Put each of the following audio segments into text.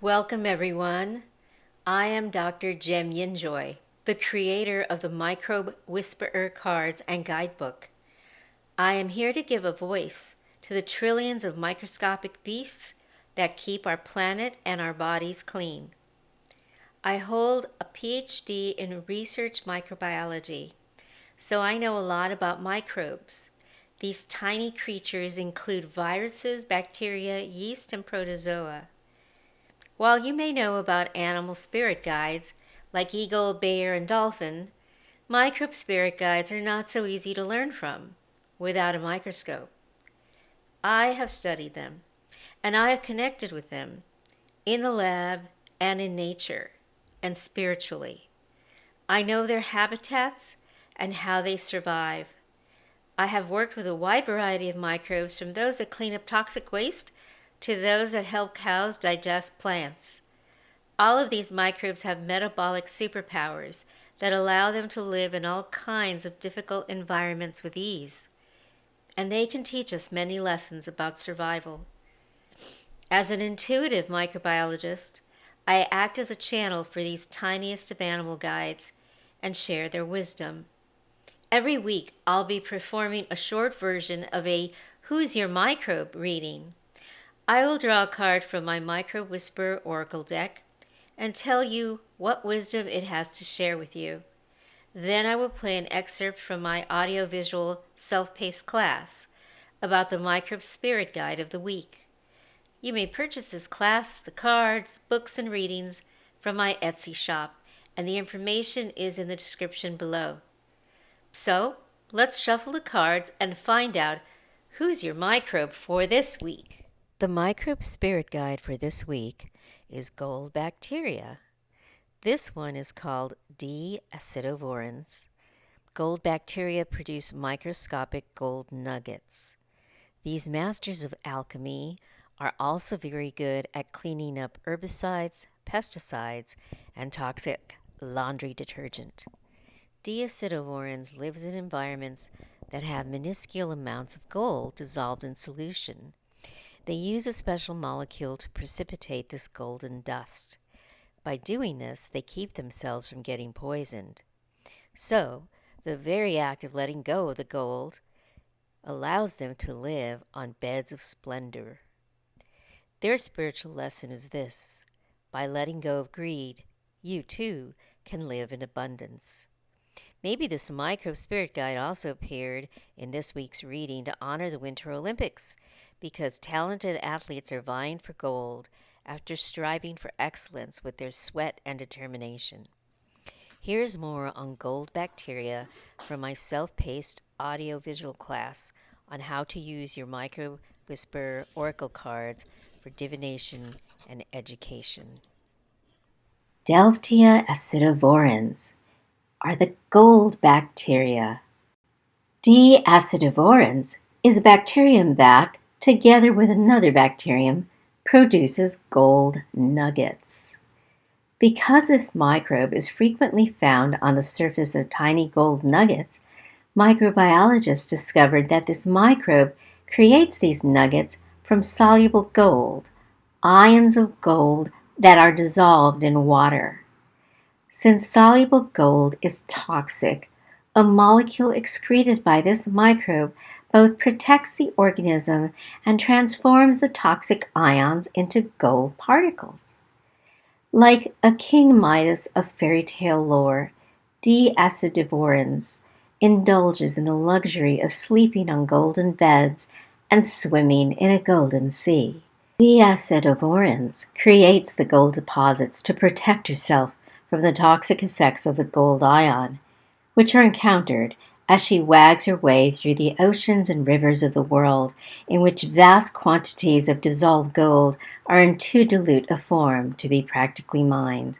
Welcome, everyone. I am Dr. Jem Yinjoy, the creator of the Microbe Whisperer cards and guidebook. I am here to give a voice to the trillions of microscopic beasts that keep our planet and our bodies clean. I hold a PhD in research microbiology, so I know a lot about microbes. These tiny creatures include viruses, bacteria, yeast, and protozoa. While you may know about animal spirit guides like eagle, bear, and dolphin, microbe spirit guides are not so easy to learn from without a microscope. I have studied them, and I have connected with them in the lab and in nature and spiritually. I know their habitats and how they survive. I have worked with a wide variety of microbes, from those that clean up toxic waste to those that help cows digest plants. All of these microbes have metabolic superpowers that allow them to live in all kinds of difficult environments with ease. And they can teach us many lessons about survival. As an intuitive microbiologist, I act as a channel for these tiniest of animal guides and share their wisdom. Every week, I'll be performing a short version of a Who's Your Microbe reading. I will draw a card from my Microbe Whisperer Oracle deck and tell you what wisdom it has to share with you. Then I will play an excerpt from my audiovisual self-paced class about the Microbe Spirit Guide of the week. You may purchase this class, the cards, books, and readings from my Etsy shop, and the information is in the description below. So, let's shuffle the cards and find out who's your microbe for this week. The Microbe Spirit Guide for this week is gold bacteria. This one is called D. acidovorans. Gold bacteria produce microscopic gold nuggets. These masters of alchemy are also very good at cleaning up herbicides, pesticides, and toxic laundry detergent. D. acidovorans lives in environments that have minuscule amounts of gold dissolved in solution. They use a special molecule to precipitate this golden dust. By doing this, they keep themselves from getting poisoned. So, the very act of letting go of the gold allows them to live on beds of splendor. Their spiritual lesson is this: by letting go of greed, you too can live in abundance. Maybe this Microbe Spirit Guide also appeared in this week's reading to honor the Winter Olympics, because talented athletes are vying for gold after striving for excellence with their sweat and determination. Here's more on gold bacteria from my self-paced audio-visual class on how to use your Microbe Whisperer Oracle cards for divination and education. Delftia acidovorans are the gold bacteria. D. acidovorans is a bacterium that, together with another bacterium, produces gold nuggets. Because this microbe is frequently found on the surface of tiny gold nuggets, microbiologists discovered that this microbe creates these nuggets from soluble gold, ions of gold that are dissolved in water. Since soluble gold is toxic, a molecule excreted by this microbe both protects the organism and transforms the toxic ions into gold particles. Like a King Midas of fairy tale lore, D. acidovorans indulges in the luxury of sleeping on golden beds and swimming in a golden sea. D. acidovorans creates the gold deposits to protect herself from the toxic effects of the gold ion, which are encountered as she wags her way through the oceans and rivers of the world, in which vast quantities of dissolved gold are in too dilute a form to be practically mined.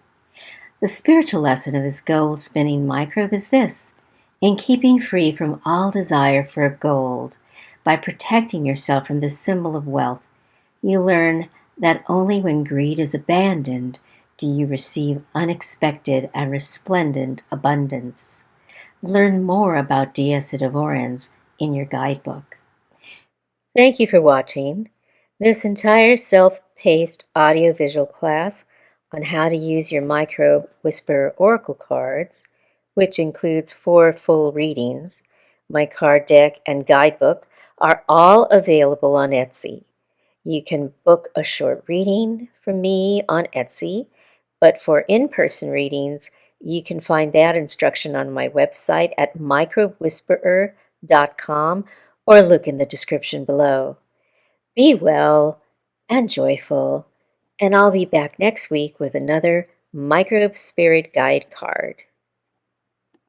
The spiritual lesson of this gold-spinning microbe is this: in keeping free from all desire for gold, by protecting yourself from this symbol of wealth, you learn that only when greed is abandoned do you receive unexpected and resplendent abundance. Learn more about D. acidovorans in your guidebook. Thank you for watching. This entire self self-paced audiovisual class on how to use your Microbe Whisperer Oracle cards, which includes 4 full readings, my card deck, and guidebook, are all available on Etsy. You can book a short reading from me on Etsy, but for in-person readings, you can find that instruction on my website at microbewhisperer.com or look in the description below. Be well and joyful, and I'll be back next week with another Microbe Spirit Guide card.